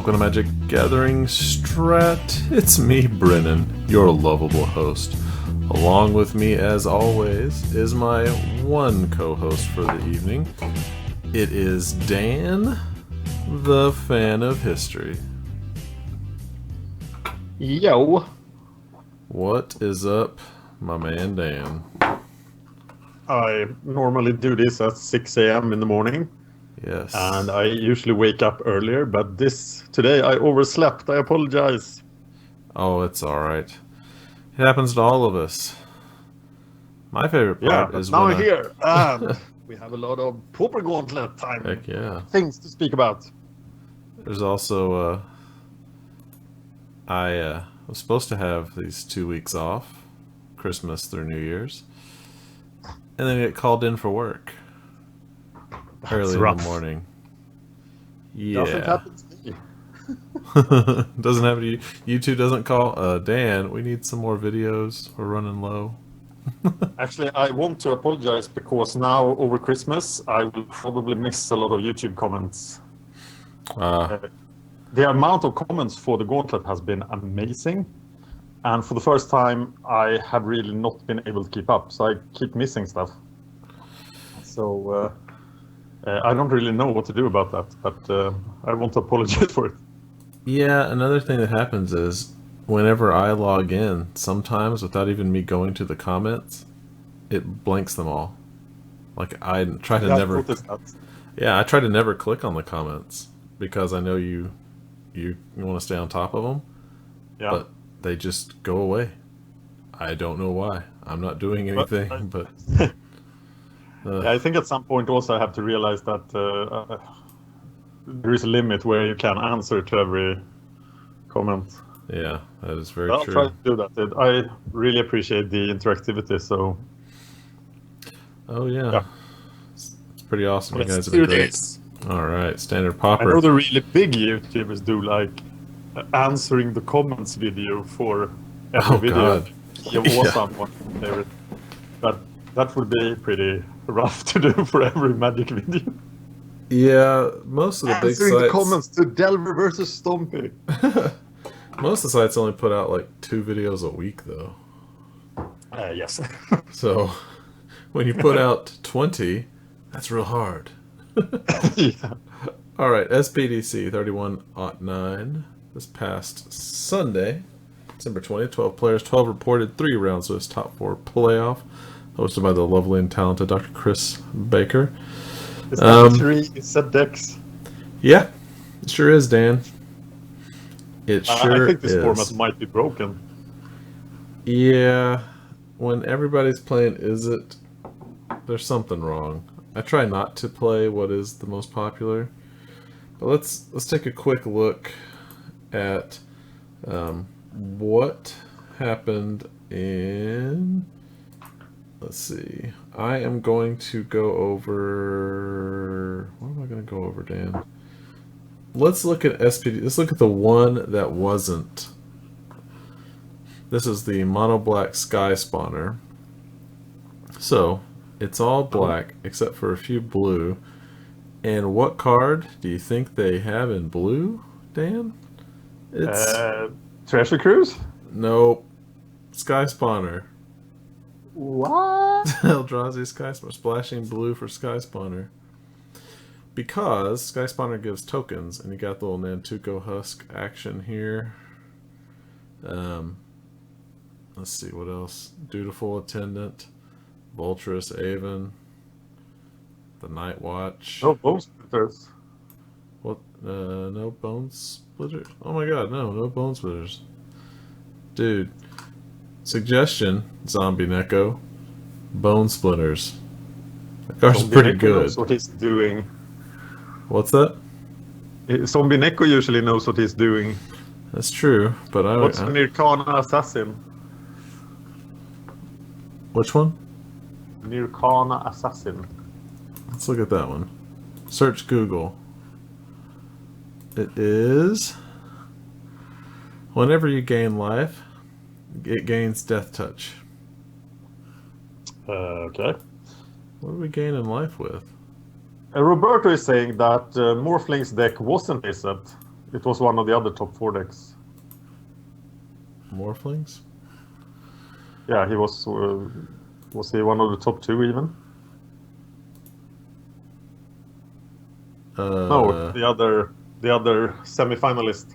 welcome to Magic Gathering Strat. It's me, Brennan, your lovable host. Along with me, as always, is my one co-host for the evening. It is Dan, the fan of history. Yo. What is up, my man Dan? I normally do this at 6 a.m. in the morning. Yes. And I usually wake up earlier, but today I overslept. I apologize. Oh, it's alright. It happens to all of us. My favorite part is now when I'm here, and we have a lot of Pauper Gauntlet time. Heck yeah. Things to speak about. There's also, I was supposed to have these 2 weeks off, Christmas through New Year's, and then get called in for work early in the morning. Yeah. Doesn't happen to me. Doesn't happen to you. YouTube doesn't call, Dan, we need some more videos. We're running low. Actually, I want to apologize because now over Christmas I will probably miss a lot of YouTube comments. The amount of comments for the Gauntlet has been amazing, and for the first time I have really not been able to keep up, so I keep missing stuff. So I don't really know what to do about that, but I want to apologize for it. Yeah, another thing that happens is whenever I log in, sometimes without even me going to the comments, it blanks them all. Like I try to never. Yeah, I try to never click on the comments because I know you want to stay on top of them. Yeah. But they just go away. I don't know why. I'm not doing anything, but. Yeah, I think at some point also I have to realize that there is a limit where you can answer to every comment. Yeah, that is very I'll true. try to do that. I really appreciate the interactivity. So. Oh yeah. It's pretty awesome. You guys have been been great. All right, standard popper. I know the really big YouTubers do like answering the comments video for every video. God. Someone favorite, but that would be pretty rough to do for every Magic video. Yeah, most of the big sites. The comments to Delver versus Stompy. Most of the sites only put out like 2 videos a week, though. Yes. So when you put out 20, that's real hard. Yeah. All right, SPDC 3109 this past Sunday, December 20th. 12 players, 12 reported, 3 rounds of this top 4 playoff, hosted by the lovely and talented Dr. Chris Baker. Is that 3 set decks? Yeah, it sure is, Dan. It sure I think this is. format might be broken. Yeah, when everybody's playing Izzet, there's something wrong. I try not to play what is the most popular, but let's take a quick look at what happened in. Let's see. I am going to go over. What am I going to go over, Dan? Let's look at SPD. Let's look at the one that wasn't. This is the mono black sky spawner. So it's all black except for a few blue. And what card do you think they have in blue, Dan? It's Treasure Cruise? Nope. Sky spawner. What? Eldrazi Sky Spawner. Splashing blue for Sky Spawner. Because Sky Spawner gives tokens, and you got the little Nantuko Husk action here. Let's see, what else? Dutiful Attendant. Voltress Avon. The Night Watch. No Bone Splitters. What? No Bone Splitters? Oh my god, no Bone Splitters. Dude. Suggestion, Zombie Neko. Bone Splitters. That card's pretty good. Knows what he's doing. What's that? Zombie Neko usually knows what he's doing. That's true, but What's the Nirkana Assassin? Which one? Nirkana Assassin. Let's look at that one. Search Google. It is... Whenever you gain life, it gains Death Touch. Okay. What do we gain in life with? Roberto is saying that Morphling's deck wasn't Izzet. It was one of the other top 4 decks. Morphlings? Yeah, he was. Was he one of the top 2 even? No, the other semi-finalist.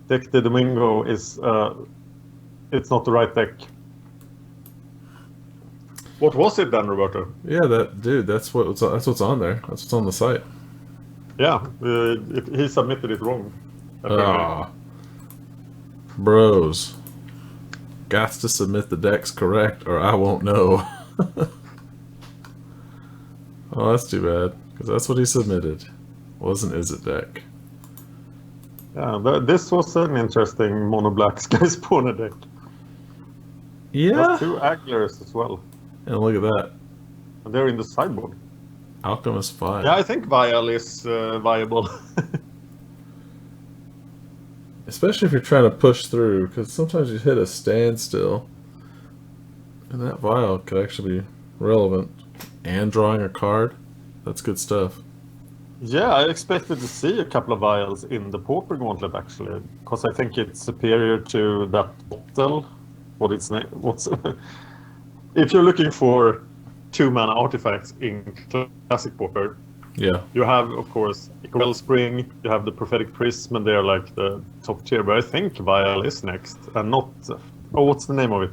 Deck de Domingo is. It's not the right deck. What was it then, Roberto? Yeah, that's what's on there. That's what's on the site. Yeah, he submitted it wrong. Apparently. Ah, bros, gots to submit the decks correct, or I won't know. Oh, that's too bad, because that's what he submitted. Wasn't Izzet deck. Yeah, this was an interesting mono black Sky Spawner deck. Yeah. 2 Agglers as well. And look at that. And they're in the sideboard. Alchemist 5. Yeah, I think Vial is viable. Especially if you're trying to push through, because sometimes you hit a standstill. And that Vial could actually be relevant. And drawing a card. That's good stuff. Yeah, I expected to see a couple of Vials in the Pauper Gauntlet, actually. Because I think it's superior to that bottle. What's if you're looking for 2-mana artifacts in Classic Pauper, Yeah. you have, of course, Wellspring, you have the Prophetic Prism, and they're like the top tier. But I think Vial is next, and not. Oh, what's the name of it?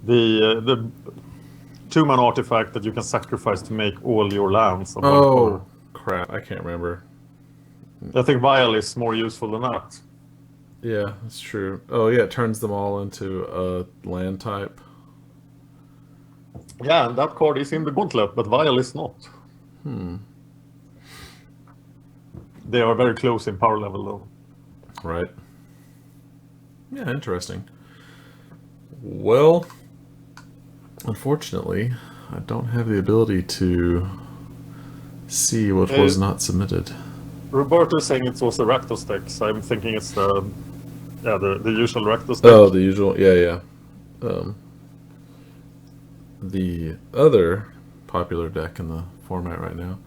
The 2-mana artifact that you can sacrifice to make all your lands. On one color. Oh, crap. I can't remember. I think Vial is more useful than that. Yeah, that's true. Oh, yeah, it turns them all into a land type. Yeah, and that card is in the Gauntlet, but Vial is not. They are very close in power level, though. Right. Yeah, interesting. Well, unfortunately, I don't have the ability to see what was not submitted. Roberto is saying it was the Rakdos deck, so I'm thinking it's the usual Rakdos deck. Oh, the usual. Yeah. The other popular deck in the format right now.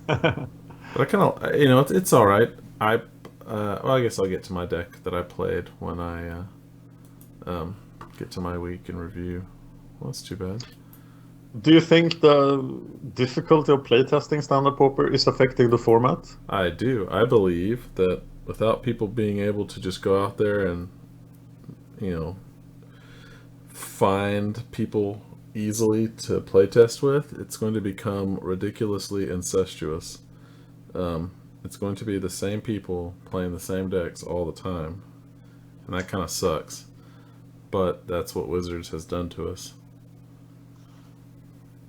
But I kind of, it's all right. I guess I'll get to my deck that I played when I get to my week in review. Well, that's too bad. Do you think the difficulty of playtesting Standard Pauper is affecting the format? I do. I believe that without people being able to just go out there and, find people easily to playtest with, it's going to become ridiculously incestuous. It's going to be the same people playing the same decks all the time. And that kind of sucks. But that's what Wizards has done to us.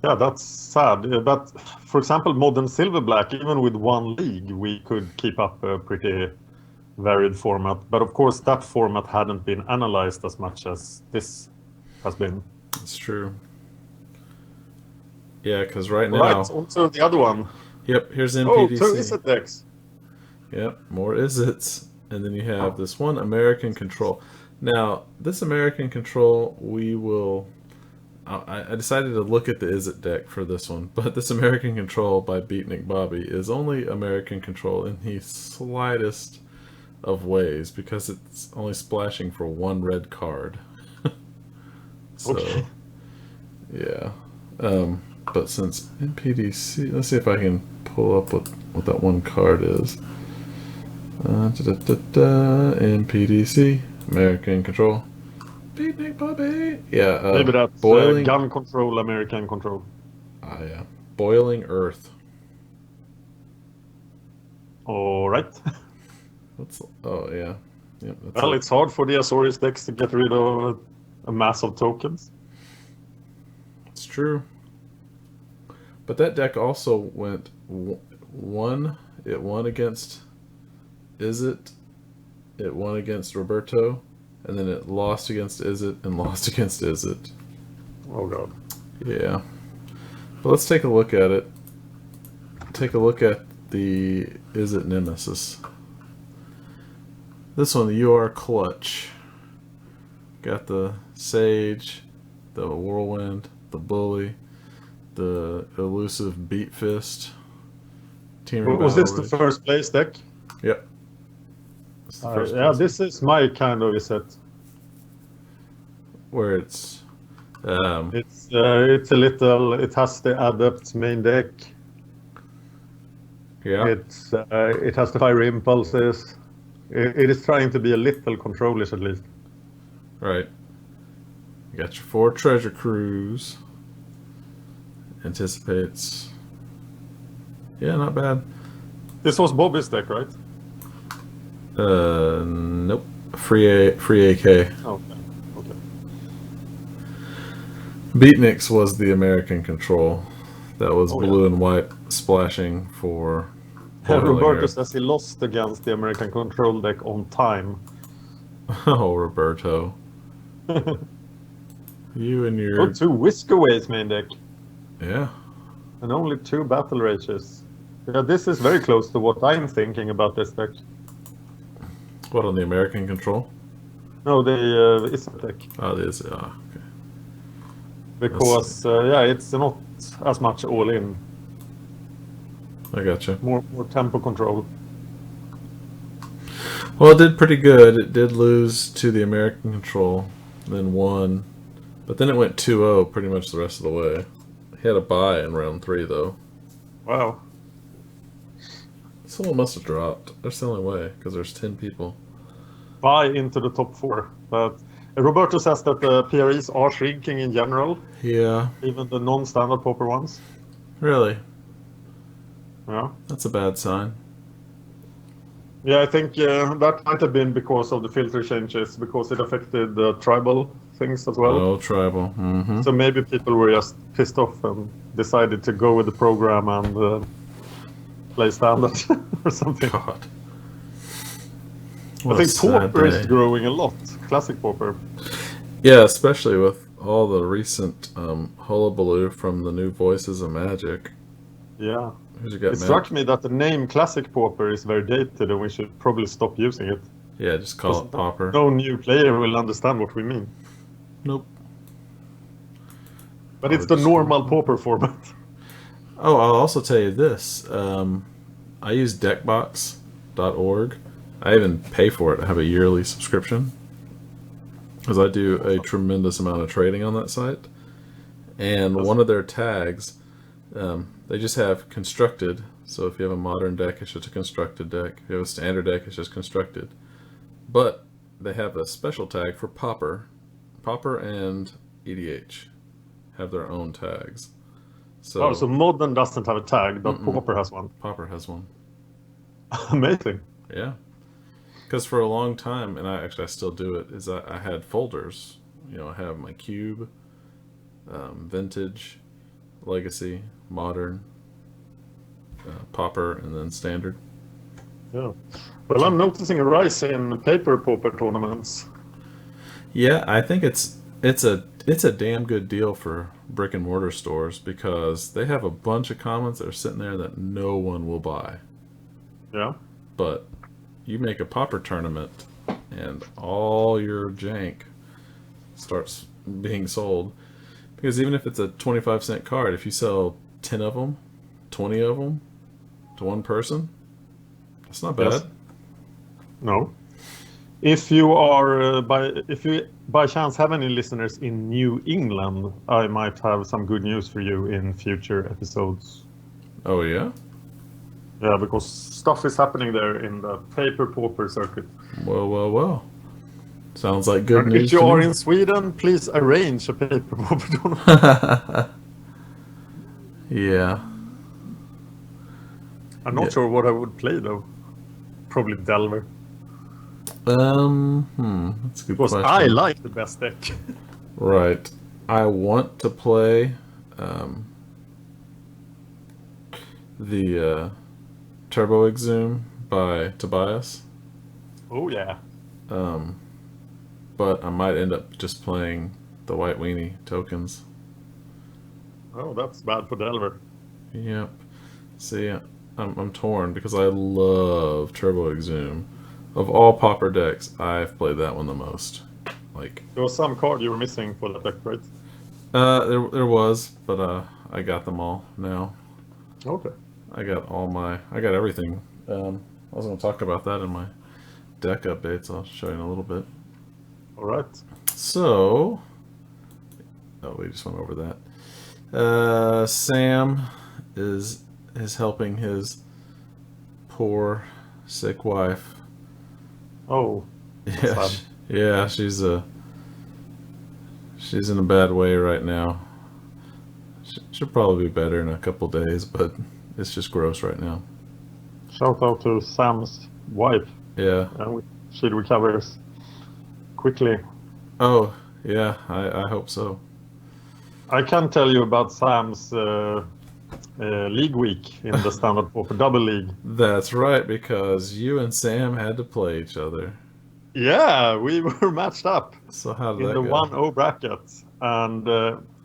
Yeah, that's sad. But, for example, Modern Silver Black, even with 1 league, we could keep up a pretty varied format. But, of course, that format hadn't been analyzed as much as this has been. That's true. Yeah, because right now... Right, also the other one. Yep, here's MPDC. Oh, 2 Izzet decks. Yep, more Izzets. And then you have this one American Control. Now, this American Control, we will... I decided to look at the Izzet deck for this one, but this American Control by Beatnik Bobby is only American Control in the slightest of ways, because it's only splashing for 1 red card. So, Okay. Yeah. But since MPDC... Let's see if I can pull up what that 1 card is. MPDC, American Control. Beatnik Bobby. Yeah. Maybe that's boiling gun control, American control. Yeah. Boiling Earth. All right. Oh yeah. Yep. Well, it's hard for the Azorius decks to get rid of a mass of tokens. It's true. But that deck also went one. It won against Izzet. It won against Roberto. And then it lost against Izzet and lost against Izzet. Oh god. Yeah. But let's take a look at it. Take a look at the Izzet Nemesis. This one, you are clutch. Got the Sage, the Whirlwind, the Bully, the elusive Beat Fist. Was this the first place deck? Yep. It's the first Yeah, place this is my kind of set. where it's It's a little. It has the adept main deck. yeah, It has the fire impulses. It is trying to be a little controllish at least. right. You got your 4 treasure cruise. Anticipates. Yeah, not bad. This was Bobby's deck, right? Nope. Free AK. Oh, okay. Beatniks was the American control. That was blue yeah. and white splashing for. Roberto says he lost against the American control deck on time. Oh, Roberto. You and your. Oh, 2 Whiskaways main deck. Yeah. And only 2 battle rages. Yeah, this is very close to what I'm thinking about this deck. What, on the American control? No, the Isra deck. Oh, it is. Okay. Because, yeah, it's not as much all in. I gotcha. More tempo control. Well, it did pretty good. It did lose to the American control, then won. But then it went 2-0 pretty much the rest of the way. He had a bye in round 3, though. Wow. Someone must have dropped. That's the only way, because there's 10 people. Buy into the top 4. But Roberto says that the PREs are shrinking in general, Yeah. even the non-standard pauper ones. Really? Yeah. That's a bad sign. Yeah, I think that might have been because of the filter changes, because it affected the tribal things as well. Oh, tribal. Mm-hmm. So maybe people were just pissed off and decided to go with the program and play standard or something. God. I think pauper is growing a lot. Classic pauper. Yeah, especially with all the recent hullabaloo from the new voices of Magic. Yeah. Who's got It struck me that the name Classic Pauper is very dated and we should probably stop using it. Yeah, just call it Pauper. No new player will understand what we mean. Nope. But it's the normal Pauper format. Oh, I'll also tell you this. I use deckbox.org. I even pay for it. I have a yearly subscription. Because I do a tremendous amount of trading on that site. And one of their tags, they just have constructed. So if you have a modern deck, it's just a constructed deck. If you have a standard deck, it's just constructed. But they have a special tag for Pauper. Pauper and EDH have their own tags. So, so modern doesn't have a tag, but Pauper has one. Pauper has one. Amazing. Yeah. Because for a long time, and I still do it, is I had folders. You know, I have my cube, vintage, legacy, modern, Pauper, and then standard. Yeah. Well, I'm noticing a rise in paper pauper tournaments. Yeah, I think it's a damn good deal for brick and mortar stores because they have a bunch of commons that are sitting there that no one will buy. Yeah. But you make a pauper tournament and all your jank starts being sold. Because even if it's a 25-cent card, if you sell 10 of them, 20 of them to one person, that's not bad. Yes. No. If you are if you by chance have any listeners in New England, I might have some good news for you in future episodes. Oh yeah? Yeah, because stuff is happening there in the paper pauper circuit. Well. Sounds like good news. If you are in Sweden, please arrange a paper pauper tournament. Yeah. I'm not sure what I would play though. Probably Delver. That's a good Because question. I like the best deck. Right. I want to play the Turbo Exhume by Tobias. Oh yeah. But I might end up just playing the White Weenie tokens. Oh, that's bad for Delver. Yep. See, I'm torn because I love Turbo Exhume. Of all pauper decks, I've played that one the most. Like There was some card you were missing for that deck, right? there was, but I got them all now. Okay. I got everything. I was going to talk about that in my deck updates I'll show you in a little bit. All right. So, oh, we just went over that. Sam is helping his poor sick wife. Oh. Yeah, yeah, she's in a bad way right now. She'll probably be better in a couple days, but it's just gross right now. Shout out to Sam's wife. Yeah. She recovers quickly. Oh, yeah, I hope so. I can tell you about Sam's league week in the Standard Poker Double League. That's right, because you and Sam had to play each other. Yeah, we were matched up. So how did in that the go? 1-0 bracket, and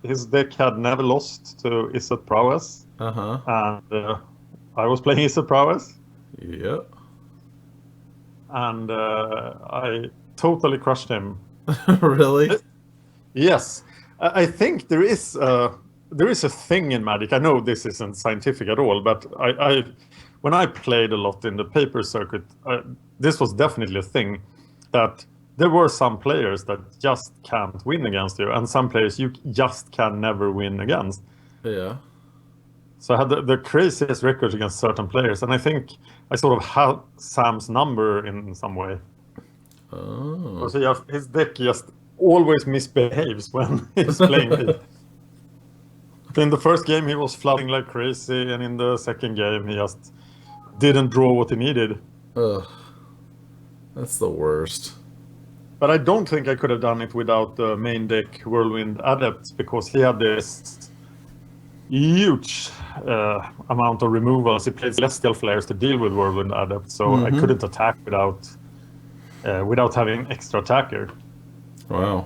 his deck had never lost to Izzet Prowess. Uh-huh. And I was playing Izzet Prowess. Yep. And I totally crushed him. Really? Yes. I think there is a thing in Magic. I know this isn't scientific at all, but when I played a lot in the paper circuit, this was definitely a thing, that there were some players that just can't win against you, and some players you just can never win against. Yeah. So I had the craziest records against certain players, and I think I sort of had Sam's number in some way. Oh. So his deck just always misbehaves when he's playing me. In the first game he was flooding like crazy, and in the second game he just didn't draw what he needed. Ugh. That's the worst. But I don't think I could have done it without the main deck Whirlwind Adept, because he had this huge amount of removals. He played Celestial Flares to deal with Whirlwind Adept, so I couldn't attack without having extra attacker. Wow.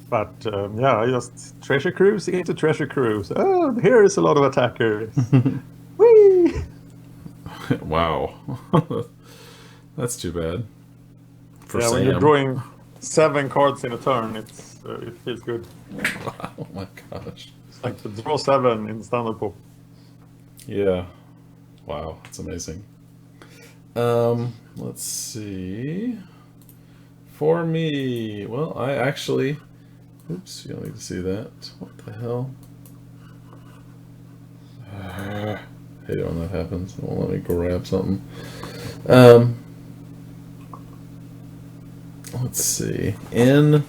But yeah, I just Treasure Cruise into Treasure Cruise. Oh, here is a lot of attackers. Whee! Wow. That's too bad. For yeah, Sam. when you're drawing 7 cards in a turn, it feels good. Wow, oh my gosh. It's like to draw 7 in Standard Pop. Yeah. Wow, that's amazing. Let's see. For me, well, I actually... Oops, you don't need to see that. What the hell? Hate it when that happens. It won't let me grab something. Let's see. In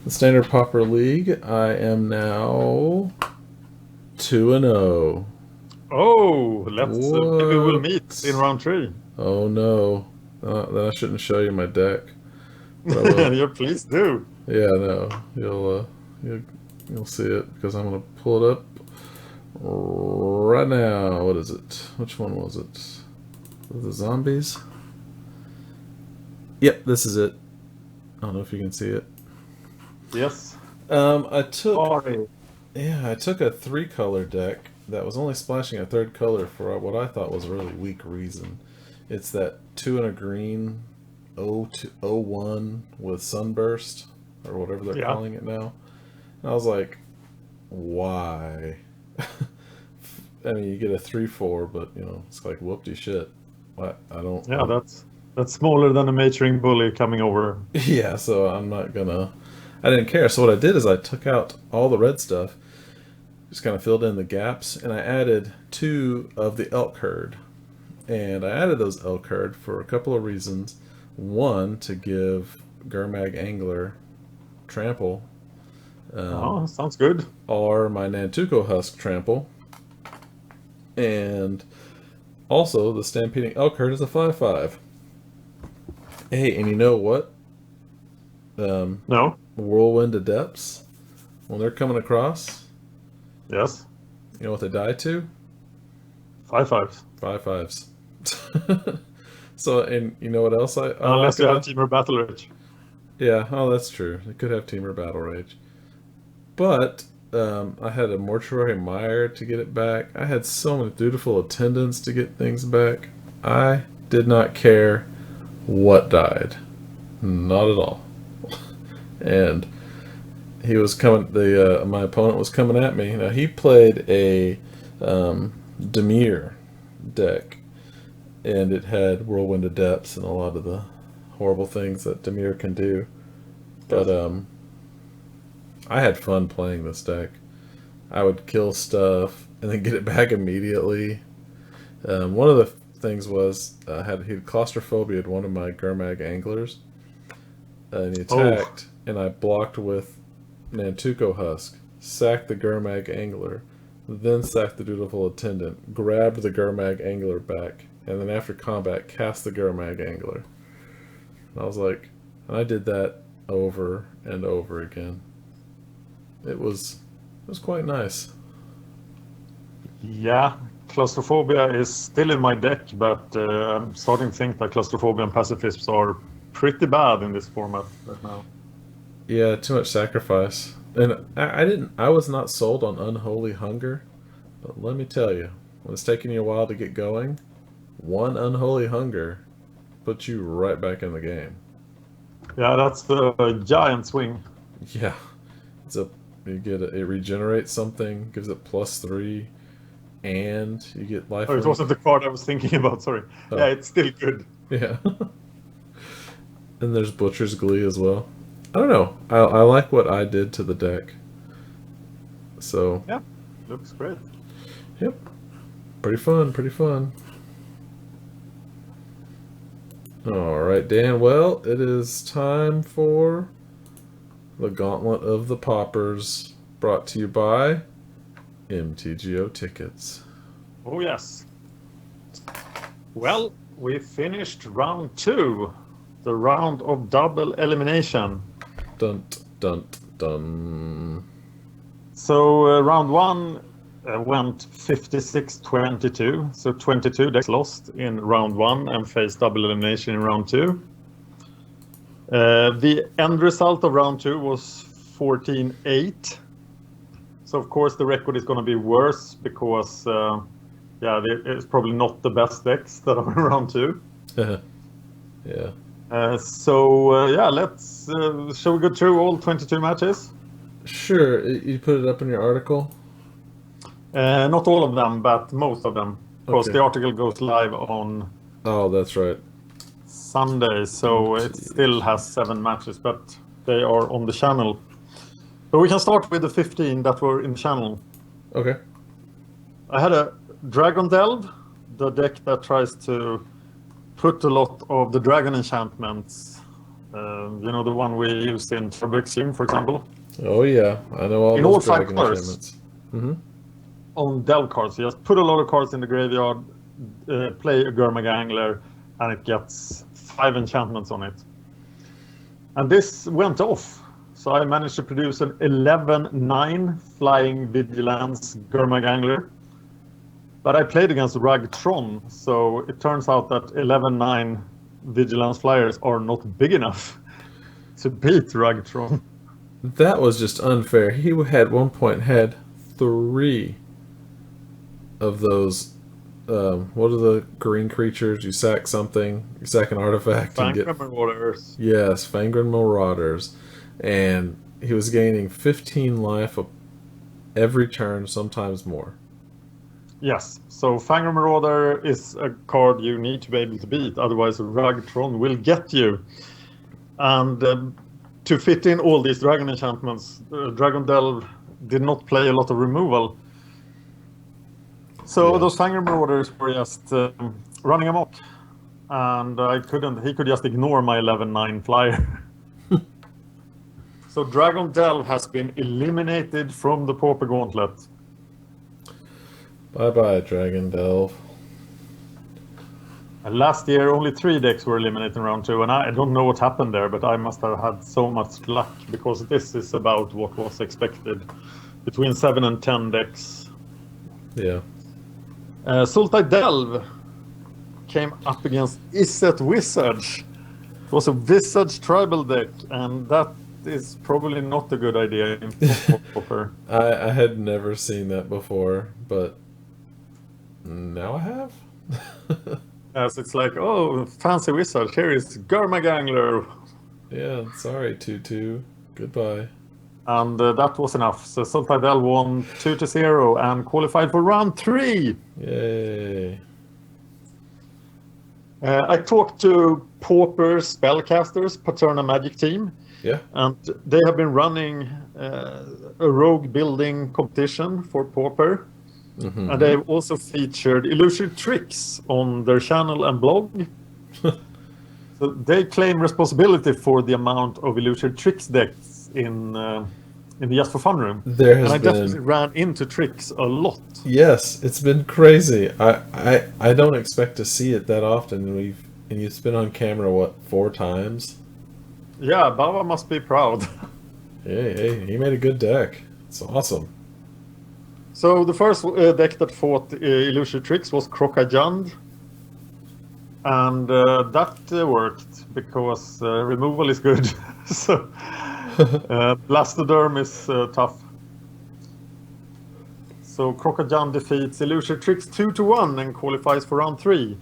the Standard Pauper League, I am now 2-0. Oh, let's maybe we'll meet in round 3. Oh no, then I shouldn't show you my deck. Yeah, please do. Yeah, no, you'll see it, because I'm gonna pull it up right now. What is it? Which one was it? Was it zombies? Yep, this is it. I don't know if you can see it. Yes. I took Sorry. Yeah, I took a 3-color deck that was only splashing a 3rd color for what I thought was a really weak reason. It's that 2 and a green 0-1 with Sunburst, or whatever they're calling it now. And I was like, why? I mean, you get a 3/4, but it's like whoop-de shit. I don't. Yeah, that's smaller than a maturing bully coming over. Yeah, so I'm not gonna. I didn't care. So what I did is I took out all the red stuff, just kind of filled in the gaps, and I added 2 of the elk herd. And I added those elk herd for a couple of reasons. One, to give Gurmag Angler trample. Oh, sounds good. Or my Nantuko Husk trample. And also, the Stampeding Elk Herd is a 5/5. Hey, and you know what? No. Whirlwind Adepts, when they're coming across, Yes. you know what they die to? 5/5s. 5/5s. So, and you know what else I Unless you like have Teamer Battle Rage. Yeah, oh, that's true. They could have Teamer Battle Rage. But I had a Mortuary Mire to get it back. I had so many dutiful attendants to get things back. I did not care what died. Not at all. And he was coming, my opponent was coming at me. Now, he played a Demir deck, and it had Whirlwind of Depths and a lot of the horrible things that Demir can do. But I had fun playing this deck. I would kill stuff and then get it back immediately. One of the things was he had claustrophobia at one of my Gurmag anglers, and he attacked, and I blocked with Nantuko Husk, sacked the Gurmag angler, then sacked the Dutiful Attendant, grabbed the Gurmag angler back, and then after combat cast the Gurmag angler. And I was like, and I did that over and over again. It was quite nice. Yeah, claustrophobia is still in my deck, but I'm starting to think that claustrophobia and pacifisms are pretty bad in this format right now. Yeah, too much sacrifice. And I was not sold on Unholy Hunger, but let me tell you, when it's taking you a while to get going, one Unholy Hunger puts you right back in the game. Yeah, that's the giant swing. Yeah, it regenerates something, gives it +3, and you get life. Oh, it wasn't the card I was thinking about. Sorry. Oh. Yeah, it's still good. Yeah. And there's Butcher's Glee as well. I don't know. I like what I did to the deck. So. Yeah, looks great. Yep. Pretty fun. All right, Dan. Well, it is time for the Gauntlet of the Paupers, brought to you by MTGO Tickets. Oh, yes. Well, we finished round 2, the round of double elimination. Dun, dun, dun. So round 1 went 56-22. So 22 decks lost in round 1 and faced double elimination in round 2. The end result of round 2 was 14-8. So of course the record is going to be worse because it's probably not the best decks that are in round 2. Yeah. Let's shall we go through all 22 matches? Sure. You put it up in your article? Not all of them, but most of them. Because the article goes live on... Oh, that's right. Sunday, so it still has 7 matches, but they are on the channel. But we can start with the 15 that were in the channel. Okay. I had a Dragon Delve, the deck that tries to put a lot of the dragon enchantments. The one we used in Turbo Extreme, for example. Oh yeah, I know all in those all 5 dragon colors. enchantments. Mm-hmm. On Delve cards, you just put a lot of cards in the graveyard, play a Gurmag Angler, and it gets 5 enchantments on it. And this went off. So I managed to produce an 11-9 Flying Vigilance Gurmag Angler. But I played against Ragtron, so it turns out that 11-9 Vigilance Flyers are not big enough to beat Ragtron. That was just unfair. He had 3 of those. What are the green creatures? You sack something, you sack an artifact. Fangren Marauders. Yes, Fangren Marauders. And he was gaining 15 life every turn, sometimes more. Yes, so Fangren Marauder is a card you need to be able to beat, otherwise Ragtron will get you. And to fit in all these dragon enchantments, Dragon Delve did not play a lot of removal. So those Fangren Marauders were just running amok, and he could just ignore my 11-9 flyer. So Dragon Delve has been eliminated from the Pauper Gauntlet. Bye-bye, Dragon Delve. Last year, only 3 decks were eliminated in round 2, and I don't know what happened there, but I must have had so much luck, because this is about what was expected. Between 7 and 10 decks. Yeah. Sultai Delve came up against Iset Wizards. It was a Wizards tribal deck, and that is probably not a good idea in Pauper. I had never seen that before, but now I have. Yes, it's like, oh, fancy Wizards, here is Gurmag Angler. Yeah, sorry, Tutu. Goodbye. And that was enough. So Sultai Delve won 2-0 and qualified for round 3. Yay. I talked to Pauper Spellcasters, Paterna Magic team, Yeah. and they have been running a rogue building competition for Pauper. Mm-hmm. And they've also featured illusory tricks on their channel and blog. So they claim responsibility for the amount of illusory tricks decks in the Just for Fun room. There has and I been... definitely ran into tricks a lot. Yes, it's been crazy. I don't expect to see it that often. And you've been on camera, what, 4 times? Yeah, Bava must be proud. Hey, he made a good deck. It's awesome. So the first deck that fought illusory tricks was Crocajand. And that worked because removal is good. So Blastoderm is tough. So Crocajand defeats illusory tricks 2-1 and qualifies for round 3.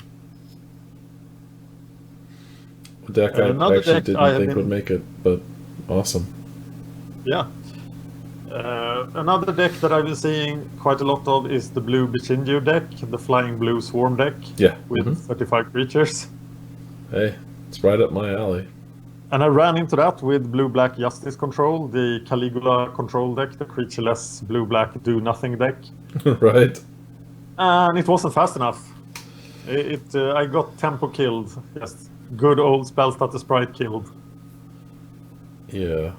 A deck I actually didn't think would make it, but awesome. Yeah. Another deck that I've been seeing quite a lot of is the blue Bichinju deck, the flying blue swarm deck. Yeah. With 35 creatures. Hey, it's right up my alley. And I ran into that with blue-black Justice Control, the Caligula control deck, the creatureless blue-black do-nothing deck. Right. And it wasn't fast enough. I got tempo killed. Yes, good old Spellstutter Sprite killed. Yeah.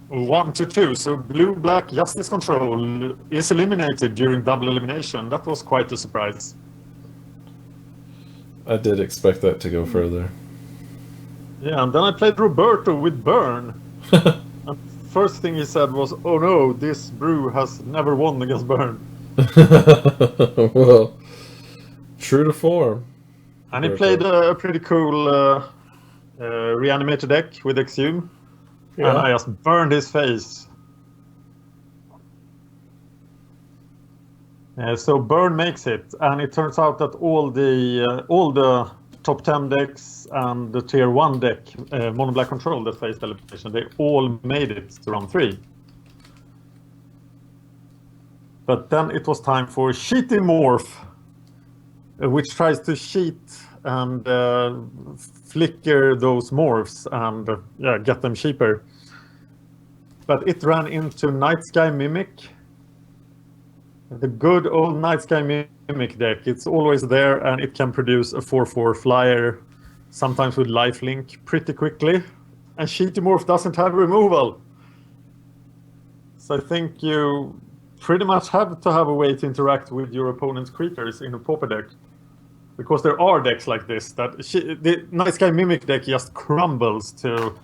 1-2, so blue-black Justice Control is eliminated during double elimination. That was quite a surprise. I did expect that to go further. Yeah, and then I played Roberto with Burn. And first thing he said was, "Oh no, this brew has never won against Burn." Well, true to form. And he played a pretty cool reanimator deck with Exhume. Yeah. And I just burned his face. So Burn makes it, and it turns out that all the top 10 decks and the tier 1 deck, mono black control that faced elimination, they all made it to round 3. But then it was time for Cheaty Morph, which tries to cheat and flicker those morphs and get them cheaper. But it ran into Night Sky Mimic. The good old Night Sky Mimic deck. It's always there, and it can produce a 4/4 flyer, sometimes with lifelink, pretty quickly. And Cheaty Morph doesn't have removal. So I think you pretty much have to have a way to interact with your opponent's creatures in a Pauper deck. Because there are decks like this, that the Night Sky Mimic deck just crumbles to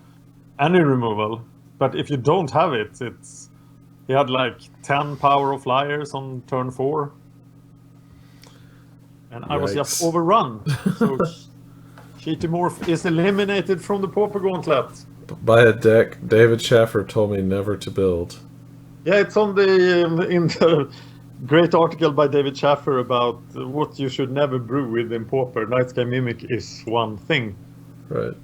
any removal. But if you don't have it, he had like 10 power of flyers on turn 4. And I was just overrun. So Cheaty Morph is eliminated from the Pauper Gauntlet. By a deck David Schaffer told me never to build. Yeah, it's on in the great article by David Schaffer about what you should never brew with in Pauper. Night Sky Mimic is one thing. Right.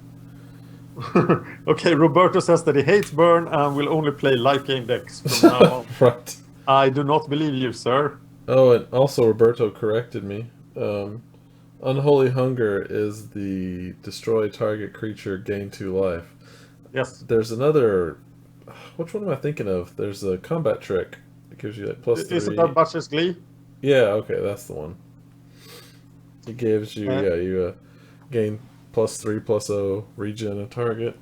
Okay, Roberto says that he hates Burn and will only play life game decks from now on. Right. I do not believe you, sir. Oh, and also Roberto corrected me. Unholy Hunger is the destroy target creature, gain 2 life. Yes. There's another... Which one am I thinking of? There's a combat trick. It gives you like +3. Is it that Butcher's Glee? Yeah, okay, that's the one. It gives you, you gain +3/+0 regen a target.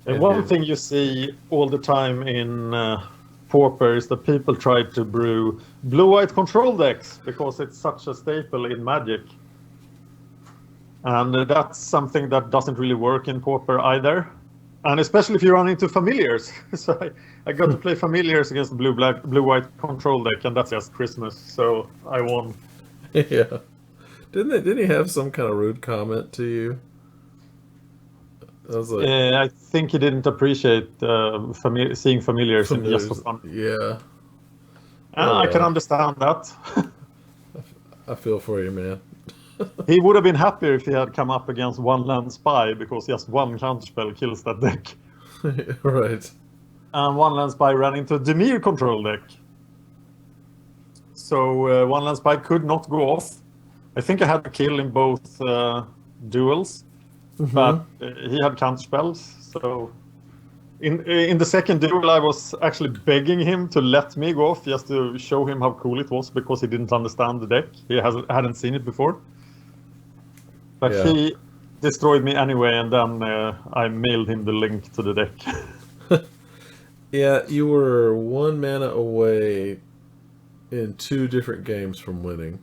And one thing you see all the time in Pauper is that people try to brew blue-white control decks because it's such a staple in Magic. And that's something that doesn't really work in Pauper either. And especially if you run into familiars. So I got to play familiars against the blue-white control deck, and that's just Christmas. So I won. Yeah. Didn't he have some kind of rude comment to you? I was like, I think he didn't appreciate seeing familiars in Just for Fun. Yeah. I can understand that. I feel for you, man. He would have been happier if he had come up against one land spy, because just one counterspell kills that deck. Right. And one land spy ran into a Dimir control deck. So one land spy could not go off. I think I had a kill in both duels, but he had counter spells. So in the second duel, I was actually begging him to let me go off just to show him how cool it was, because he didn't understand the deck. He hadn't seen it before. But he destroyed me anyway, and then I mailed him the link to the deck. Yeah, you were 1 mana away in 2 different games from winning.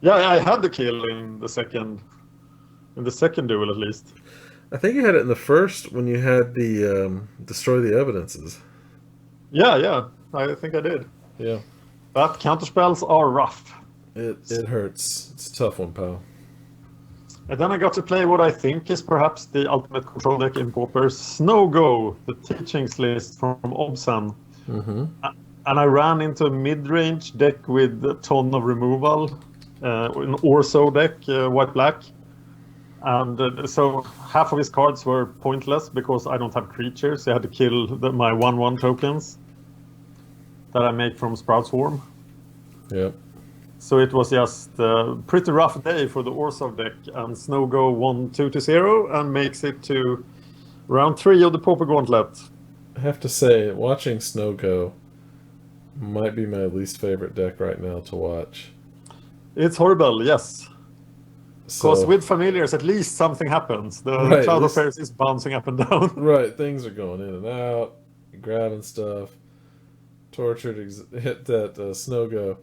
Yeah, I had the kill in the second duel at least. I think you had it in the first when you had the destroy the evidences. Yeah, I think I did. Yeah. But counterspells are rough. It hurts. It's a tough one, pal. And then I got to play what I think is perhaps the ultimate control deck in Pauper, Snow Go, the teachings list from Obsen. And I ran into a mid-range deck with a ton of removal, an Orso deck, white-black. And so half of his cards were pointless because I don't have creatures. I had to kill my 1/1 tokens that I make from Sprout Swarm. Yep. So it was just a pretty rough day for the Orso deck, and Snow Go won 2-0 and makes it to round 3 of the Pauper Gauntlet. I have to say, watching Snow go might be my least favorite deck right now to watch. It's horrible, yes. Because So, with familiars, at least something happens. The Right, Cloud at of least- Fairies is bouncing up and down. right, things are going in and out, you're grabbing stuff. Tortured hit that Snow go.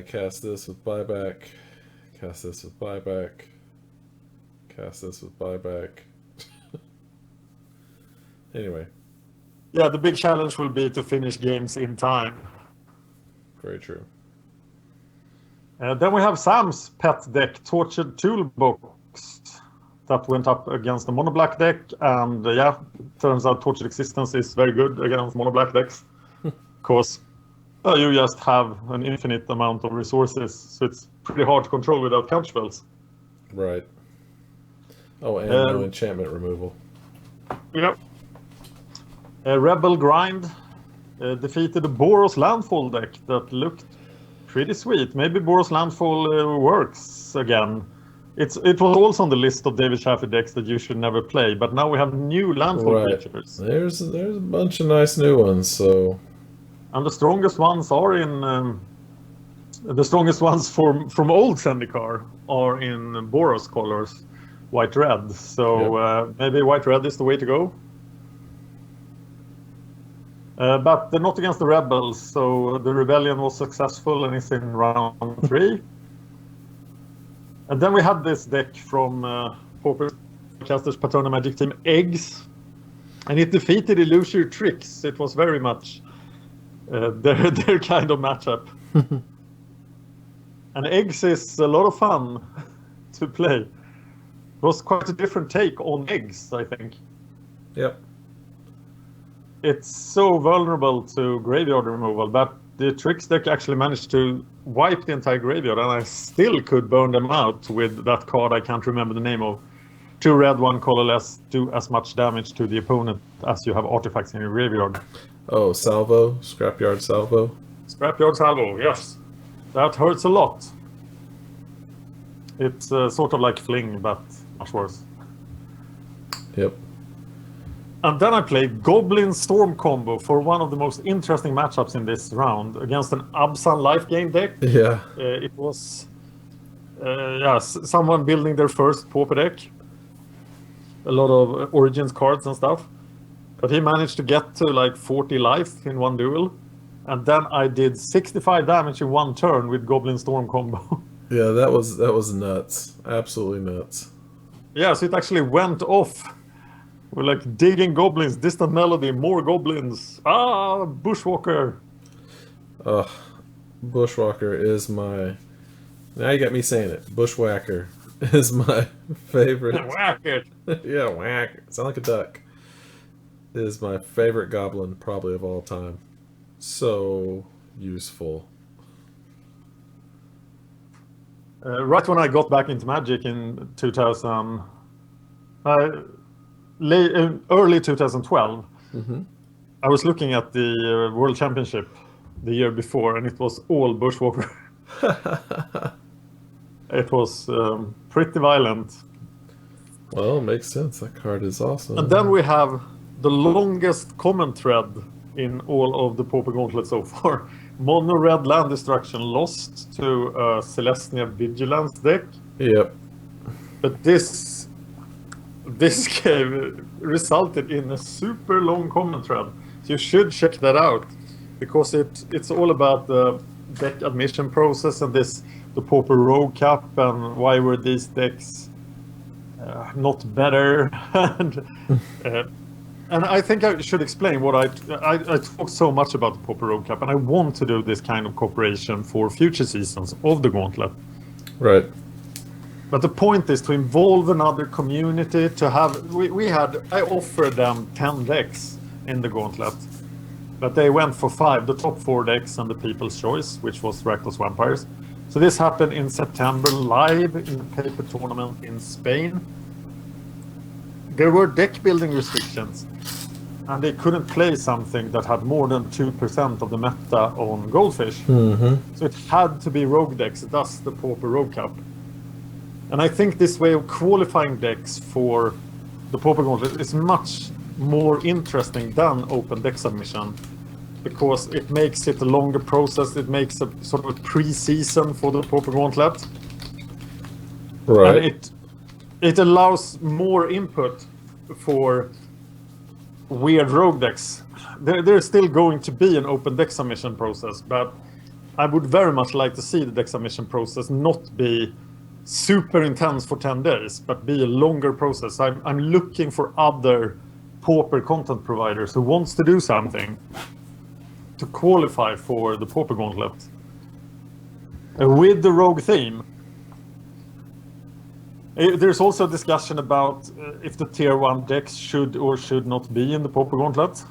Cast this with buyback. Cast this with buyback. Cast this with buyback. Anyway, Yeah, the big challenge will be to finish games in time. very true. Then we have Sam's pet deck, Tortured Toolbox, that went up against the mono black deck. And turns out Tortured Existence is very good against mono black decks. Because you just have an infinite amount of resources, so it's pretty hard to control without counterspells. Right. Oh, and no enchantment removal. Yep. Rebel Grind defeated a Boros Landfall deck that looked pretty sweet. Maybe Boros Landfall works again. It was also on the list of David Shafer decks that you should never play, but now we have new Landfall creatures. There's a bunch of nice new ones, so... And the strongest ones are in... the strongest ones from old Zendikar are in Boros colors, white-red. So maybe white-red is the way to go. But they're not against the Rebels, so the Rebellion was successful and is in round 3. And then we had this deck from Pauper Casters Patrona Magic Team, Eggs. And it defeated Illusory Tricks. It was very much their kind of matchup. And Eggs is a lot of fun to play. It was quite a different take on Eggs, I think. Yep. It's so vulnerable to graveyard removal, but the Tricks deck actually managed to wipe the entire graveyard, and I still could burn them out with that card I can't remember the name of. 2 red, 1 colorless, do as much damage to the opponent as you have artifacts in your graveyard. Oh, Salvo? Scrapyard Salvo? Scrapyard Salvo, yes. That hurts a lot. It's sort of like Fling, but much worse. Yep. And then I played Goblin Storm combo for one of the most interesting matchups in this round against an Absan life game deck. Yeah. It was someone building their first Pauper deck. A lot of Origins cards and stuff. But he managed to get to like 40 life in one duel. And then I did 65 damage in one turn with Goblin Storm combo. Yeah, that was nuts. Absolutely nuts. Yeah, so it actually went off. We're like digging goblins, distant melody, more goblins. Bushwalker. Ugh. Bushwalker is my... Now you got me saying it. Bushwhacker is my favorite. Whack it. Yeah, whack. Sound like a duck. Is my favorite goblin probably of all time. So useful. Right when I got back into Magic in 2000... early 2012, I was looking at the World Championship the year before, and it was all Bushwalker. It was pretty violent. Well, it makes sense. That card is awesome. And then we have the longest comment thread in all of the Pauper Gauntlet so far. Mono red land destruction lost to Celestia Vigilance deck. Yep. But this game resulted in a super long comment thread. So you should check that out, because it's all about the deck admission process and the Pauper Rogue Cup and why were these decks not better. And I think I should explain what I talked so much about the Pauper Rogue Cup, and I want to do this kind of cooperation for future seasons of the Gauntlet. Right. But the point is to involve another community, to have... I offered them 10 decks in the Gauntlet, but they went for 5, the top 4 decks and the People's Choice, which was Rakdos Vampires. So this happened in September, live in the paper tournament in Spain. There were deck building restrictions, and they couldn't play something that had more than 2% of the meta on Goldfish. Mm-hmm. So it had to be rogue decks, thus the Pauper Rogue Cup. And I think this way of qualifying decks for the Pauper Gauntlet is much more interesting than open deck submission, because it makes it a longer process. It makes a sort of a pre-season for the Pauper Gauntlet. Right. And it allows more input for weird rogue decks. There's still going to be an open deck submission process, but I would very much like to see the deck submission process not be super intense for 10 days, but be a longer process. I'm looking for other Pauper content providers who wants to do something to qualify for the Pauper Gauntlet with the rogue theme. There's also a discussion about if the tier 1 decks should or should not be in the Pauper Gauntlet.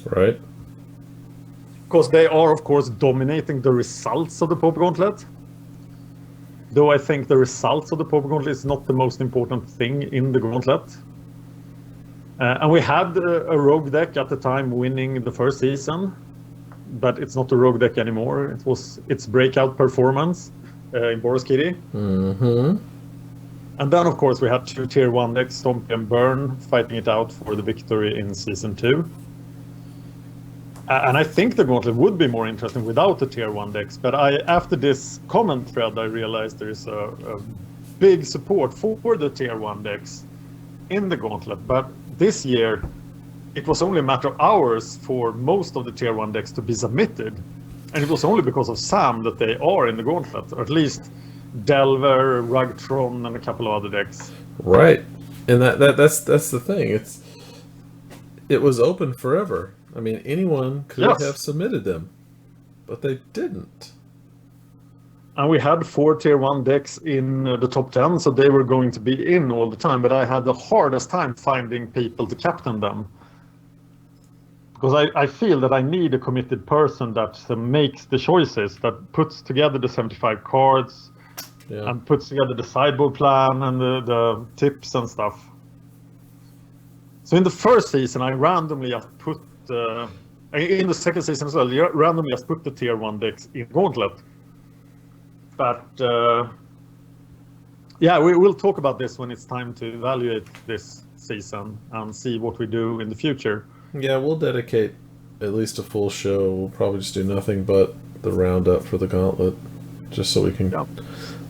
Right. Because they are, of course, dominating the results of the Pauper Gauntlet. Though I think the results of the Pauper Gauntlet is not the most important thing in the Gauntlet. And we had a rogue deck at the time winning the first season, but it's not a rogue deck anymore. It was its breakout performance in Boros Kitty. Mm-hmm. And then, of course, we had 2 tier 1 decks, Stomp and Burn, fighting it out for the victory in Season 2. And I think the Gauntlet would be more interesting without the tier 1 decks. But after this comment thread, I realized there is a big support for the tier 1 decks in the Gauntlet. But this year, it was only a matter of hours for most of the tier 1 decks to be submitted. And it was only because of Sam that they are in the Gauntlet, or at least Delver, Rugtron, and a couple of other decks. Right, and that's the thing. It was open forever. I mean, anyone could have submitted them, but they didn't. And we had 4 tier 1 decks in the top 10, so they were going to be in all the time. But I had the hardest time finding people to captain them, because I feel that I need a committed person that makes the choices, that puts together the 75 cards. Yeah. And puts together the sideboard plan and the tips and stuff. So in the first season, I randomly just put, in the second season as well, randomly just put the tier 1 decks in Gauntlet. But yeah, we'll talk about this when it's time to evaluate this season and see what we do in the future. Yeah, we'll dedicate at least a full show. We'll probably just do nothing but the roundup for the Gauntlet, just so we can... Yeah.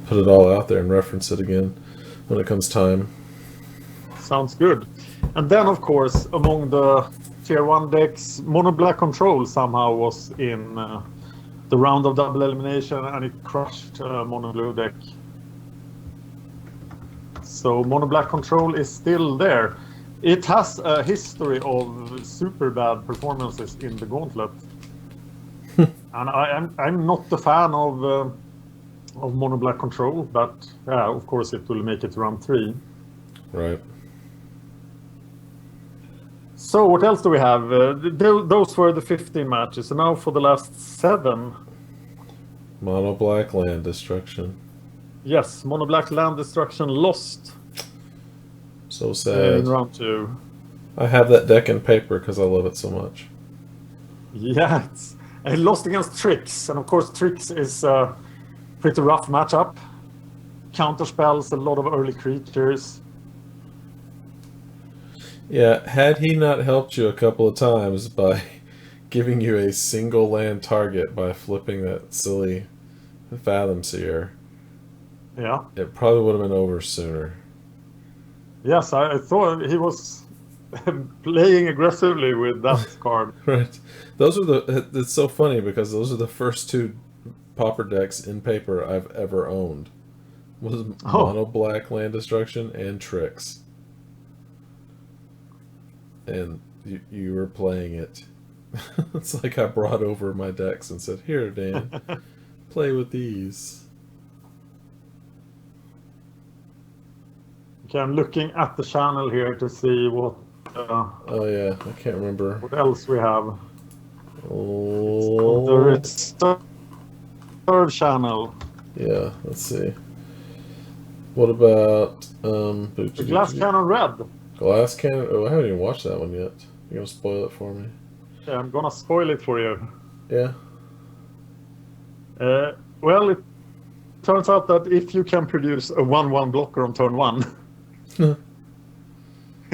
Put it all out there and reference it again when it comes time. Sounds good. And then, of course, among the tier 1 decks, Mono Black Control somehow was in the round of double elimination, and it crushed Mono Blue deck. So Mono Black Control is still there. It has a history of super bad performances in the Gauntlet. And I'm not a fan of Mono Black Control, but of course it will make it to round 3. Right. So what else do we have? Those were the 15 matches, and now for the last 7. Mono Black Land Destruction. Yes, Mono Black Land Destruction lost. So sad. In round 2. I have that deck in paper because I love it so much. Yeah, it lost against Trix, and of course Trix is pretty rough matchup. counter spells, a lot of early creatures. Yeah, had he not helped you a couple of times by giving you a single land target by flipping that silly Fathom Seer, Yeah. it probably would have been over sooner. Yes, I thought he was playing aggressively with that card. Right. Those are the. It's so funny because those are the first two Pauper decks in paper I've ever owned. Was mono black land destruction and tricks. And you were playing it. It's like I brought over my decks and said, "Here, Dan, play with these." Okay, I'm looking at the channel here to see what. Oh yeah, I can't remember. What else we have? Oh, There is third channel. yeah. Let's see. What about The Glass Cannon Red. Glass Cannon? Oh, I haven't even watched that one yet. You gonna spoil it for me? Yeah, I'm gonna spoil it for you. Yeah. Well, it turns out that if you can produce a 1/1 blocker on turn 1,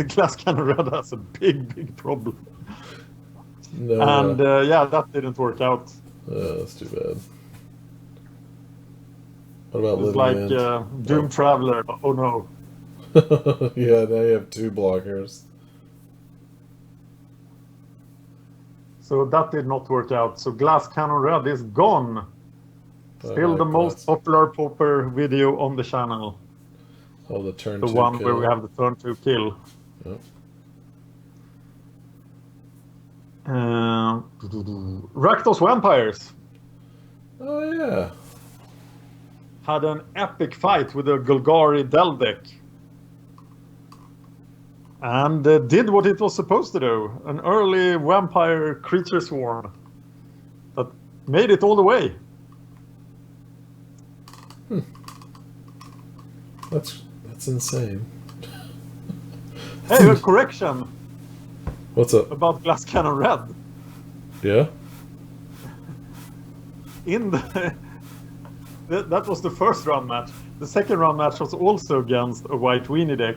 Glass Cannon Red has a big problem. No. And yeah, that didn't work out. That's too bad. What about It's Living like End? Doom Traveler. Oh no. Yeah, now you have two blockers. So that did not work out. So Glass Cannon Red is gone. Still like the most popular Pauper video on the channel. Oh, the turn The 2 one kill. where we have the turn 2 kill. Yep. Rakdos Vampires Oh yeah. had an epic fight with a Golgari Del deck. And did what it was supposed to do. An early vampire creature swarm that made it all the way. That's insane. Hey, a correction What's up? about Glass Cannon Red. Yeah? In the that was the first round match. The second round match was also against a White Weenie deck,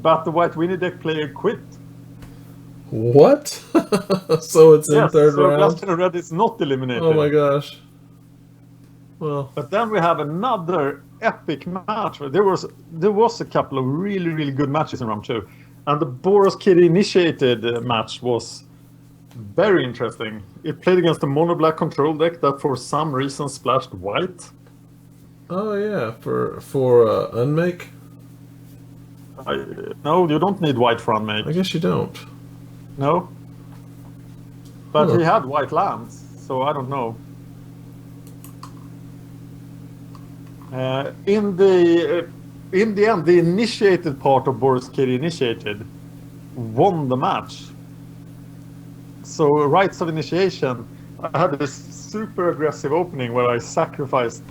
but the White Weenie deck player quit. What? So it's in third so Glass round? Cannon Red is not eliminated. Oh my gosh. Well, But then we have another epic match. There was a couple of really good matches in round 2, and the Boros Kitty initiated match was very interesting. It played against a mono black control deck that for some reason splashed white. oh yeah, for unmake? No, you don't need white for unmake. I guess you don't. No. But Huh. he had white lands, so I don't know. In the end, the initiated part of Boros Kitty initiated won the match. So rites of initiation, I had this super aggressive opening where I sacrificed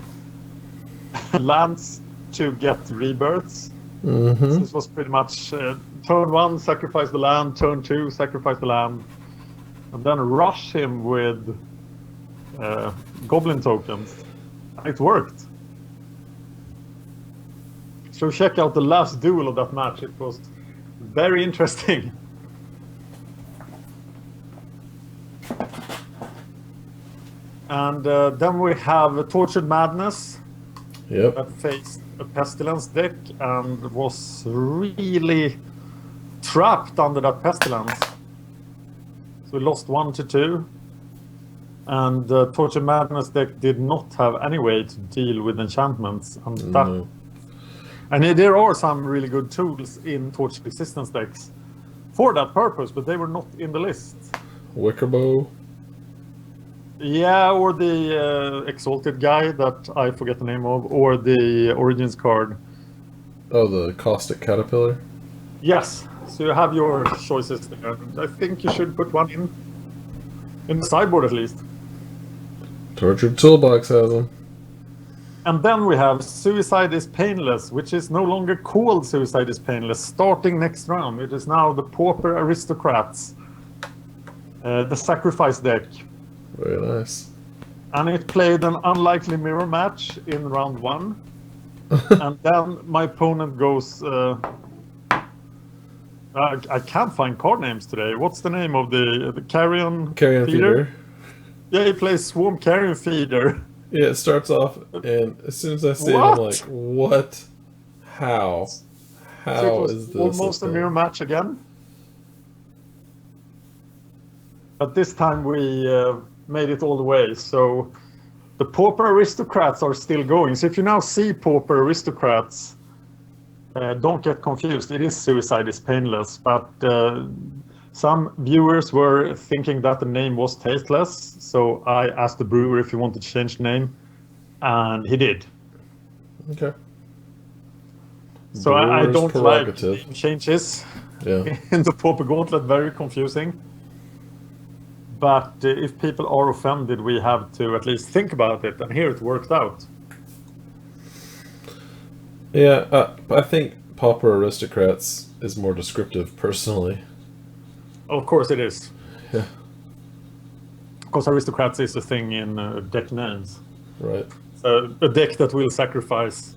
lands to get rebirths. Mm-hmm. So this was pretty much turn 1, sacrifice the land, turn 2, sacrifice the land, and then rush him with goblin tokens. It worked. So check out the last duel of that match. It was very interesting. And then we have Tortured Madness Yep. that faced a Pestilence deck and was really trapped under that Pestilence. So we lost 1-2. And the Tortured Madness deck did not have any way to deal with enchantments. And that. And there are some really good tools in Torch Resistance decks for that purpose, but they were not in the list. Wickerbow. Yeah, or the Exalted guy that I forget the name of, or the Origins card. Oh, the Caustic Caterpillar. Yes, so you have your choices there. I think you should put one in the sideboard at least. Tortured Toolbox has them. And then we have Suicide is Painless, which is no longer called Suicide is Painless, starting next round. It is now the Pauper Aristocrats, the Sacrifice deck. Very nice. And it played an unlikely mirror match in round 1. And then my opponent goes. I can't find card names today. What's the name of the Carrion Feeder. Yeah, he plays Swarm Carrion Feeder. Yeah, it starts off, and as soon as I see it, I'm like, what? How? How is this almost a mirror match again? But this time we made it all the way. So the Pauper Aristocrats are still going. So if you now see Pauper Aristocrats, don't get confused. It is Suicide is Painless, but some viewers were thinking that the name was tasteless. So I asked the brewer if he wanted to change the name, and he did. Okay. So I don't like name changes in the Pauper Gauntlet. Very confusing. But if people are offended, we have to at least think about it. And here it worked out. Yeah, I think Pauper Aristocrats is more descriptive, personally. Of course it is. Yeah. Because Aristocrats is a thing in deck names. Right. So a deck that will sacrifice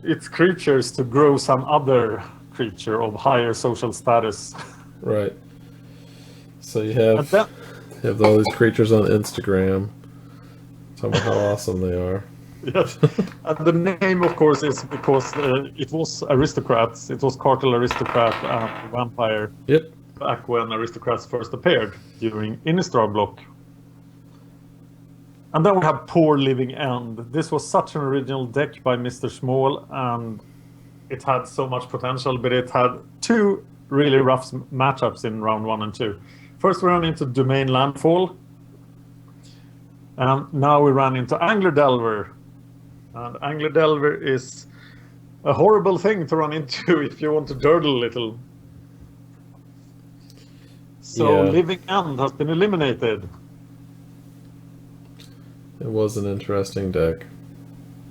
its creatures to grow some other creature of higher social status. Right. So you have all these creatures on Instagram. Tell me how awesome they are. Yes. And the name, of course, is because it was Aristocrats. It was Cartel Aristocrat and Vampire. Yep. Back when Aristocrats first appeared during Innistrad block. And then we have Poor Living End. This was such an original deck by Mr. Small, and it had so much potential, but it had two really rough matchups in round 1 and 2. First we ran into Domain Landfall, and now we ran into Angler Delver. And Angler Delver is a horrible thing to run into if you want to durdle a little. So Living End has been eliminated. It was an interesting deck.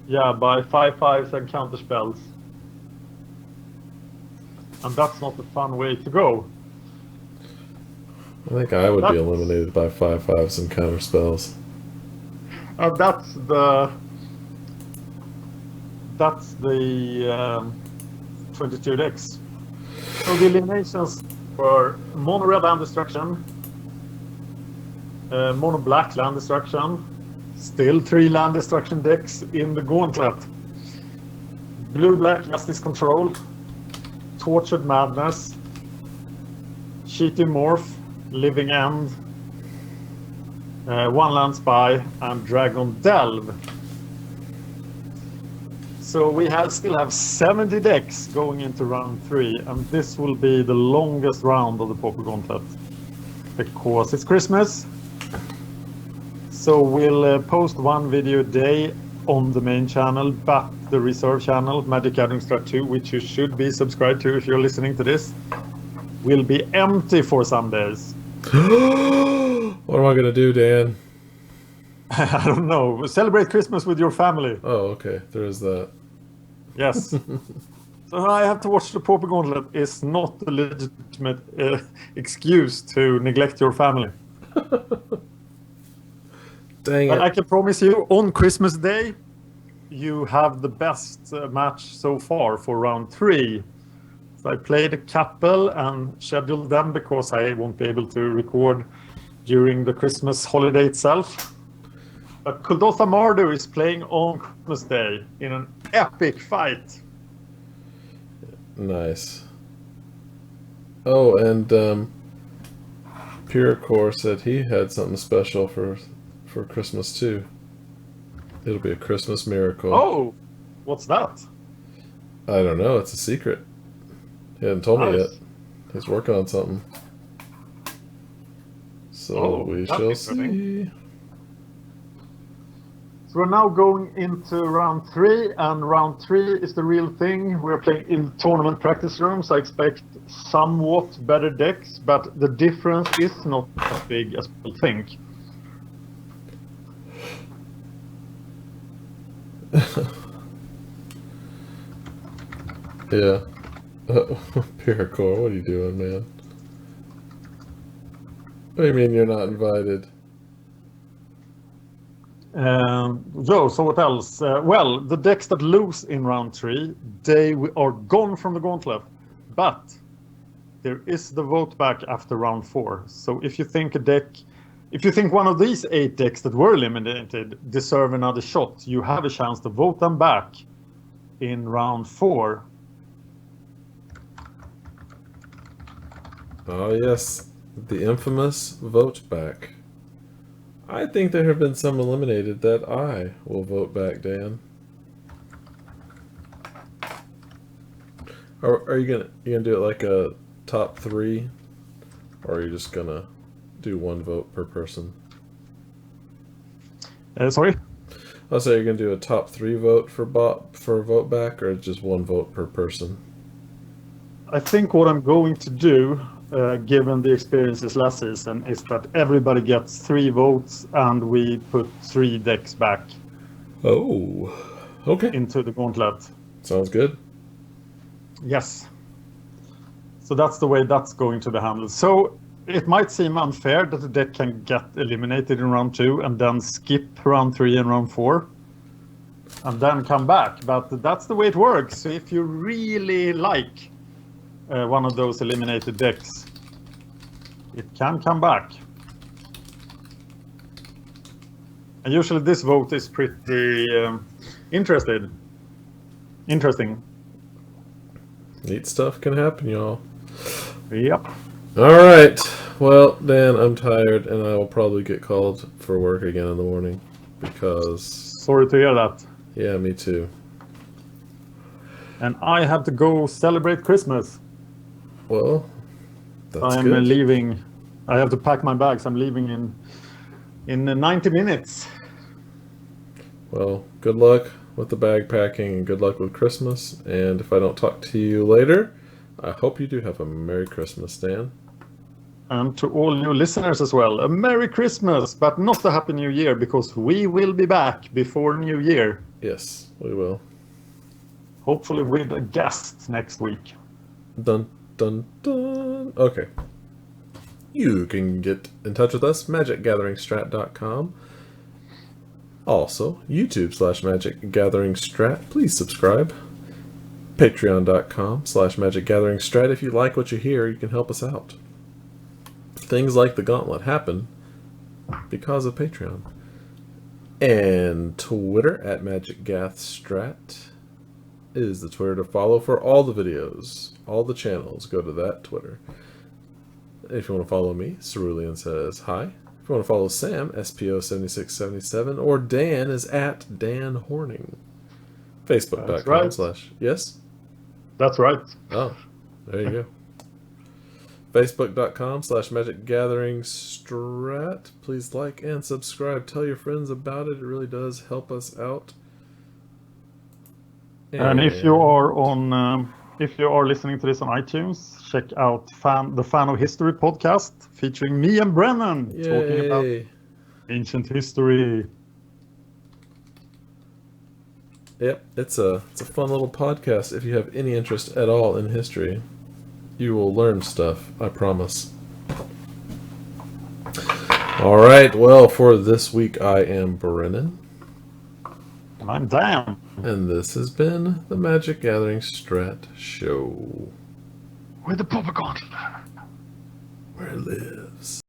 Yeah, by 5/5s and counter spells. And that's not a fun way to go. I think I would be eliminated by 5/5s and counter spells. That's the 22 decks. So the eliminations were mono red land destruction, mono black land destruction, still 3 land destruction decks in the gauntlet. Blue black justice control, tortured madness, cheaty morph, living end, one land spy, and dragon delve. So we still have 70 decks going into round 3, and this will be the longest round of the Pauper Gauntlet because it's Christmas. So we'll post one video a day on the main channel, but the reserve channel, MagicGatheringStrat 2, which you should be subscribed to if you're listening to this, will be empty for some days. What am I going to do, Dan? I don't know. Celebrate Christmas with your family. Oh, okay. There is that. Yes. So I have to watch the Pauper Gauntlet is not a legitimate excuse to neglect your family. Dang it. But I can promise you, on Christmas Day, you have the best match so far for round 3. So I played a couple and scheduled them because I won't be able to record during the Christmas holiday itself. But Kuldotha Mardu is playing on Christmas Day in an epic fight. Nice. Oh, and Puricore said he had something special for Christmas too. It'll be a Christmas miracle. Oh, what's that? I don't know. It's a secret. He hasn't told me yet. He's working on something. So we shall see. So we're now going into round 3, and round 3 is the real thing. We're playing in tournament practice rooms. I expect somewhat better decks, but the difference is not as big as people think. Yeah. Puricore, what are you doing, man? What do you mean you're not invited? So what else? Well, the decks that lose in round 3, they are gone from the gauntlet. But there is the vote back after round 4. So if you think one of these 8 decks that were eliminated deserve another shot, you have a chance to vote them back in round 4. Oh yes, the infamous vote back. I think there have been some eliminated that I will vote back, Dan. Are you gonna do it like a top 3, or are you just gonna do 1 vote per person? Sorry? I'll say you're gonna do a top 3 vote for vote back, or just 1 vote per person. I think what I'm going to do, given the experiences last season, is that everybody gets 3 votes and we put 3 decks back. Oh, okay. Into the gauntlet. Sounds good. Yes. So that's the way that's going to be handled. So it might seem unfair that the deck can get eliminated in round 2 and then skip round 3 and round 4 and then come back, but that's the way it works. So if you really like one of those eliminated decks, it can come back. And usually this vote is pretty interesting. Neat stuff can happen, y'all. Yep. All right. Well, Dan, I'm tired, and I will probably get called for work again in the morning because... Sorry to hear that. Yeah, me too. And I have to go celebrate Christmas. Well, that's I'm good. leaving. I have to pack my bags. I'm leaving in 90 minutes. Well, good luck with the bag packing and good luck with Christmas. And if I don't talk to you later, I hope you do have a Merry Christmas, Dan. And to all new listeners as well, a Merry Christmas, but not a Happy New Year, because we will be back before New Year. Yes, we will. Hopefully with a guest next week. Dun, dun, dun. Okay. You can get in touch with us, MagicGatheringStrat.com. Also, YouTube/MagicGatheringStrat. Please subscribe. Patreon.com/MagicGatheringStrat. If you like what you hear, you can help us out. Things like the Gauntlet happen because of Patreon. And Twitter @MagicGathStrat is the Twitter to follow for all the videos, all the channels. Go to that Twitter. If you want to follow me, Cerulean says hi. If you want to follow Sam, SPO7677, or Dan is @DanHorning. Facebook.com/ Yes? That's right. Oh, there you go. Facebook.com/MagicGatheringStrat. Please like and subscribe. Tell your friends about it. It really does help us out. And if you are listening to this on iTunes, check out the Fan of History podcast featuring me and Brennan talking about ancient history. Yep, it's a fun little podcast. If you have any interest at all in history, you will learn stuff, I promise. All right, well, for this week, I am Brennan. And I'm Dan. And this has been the Magic Gathering Strat Show. With the propaganda. Where it lives.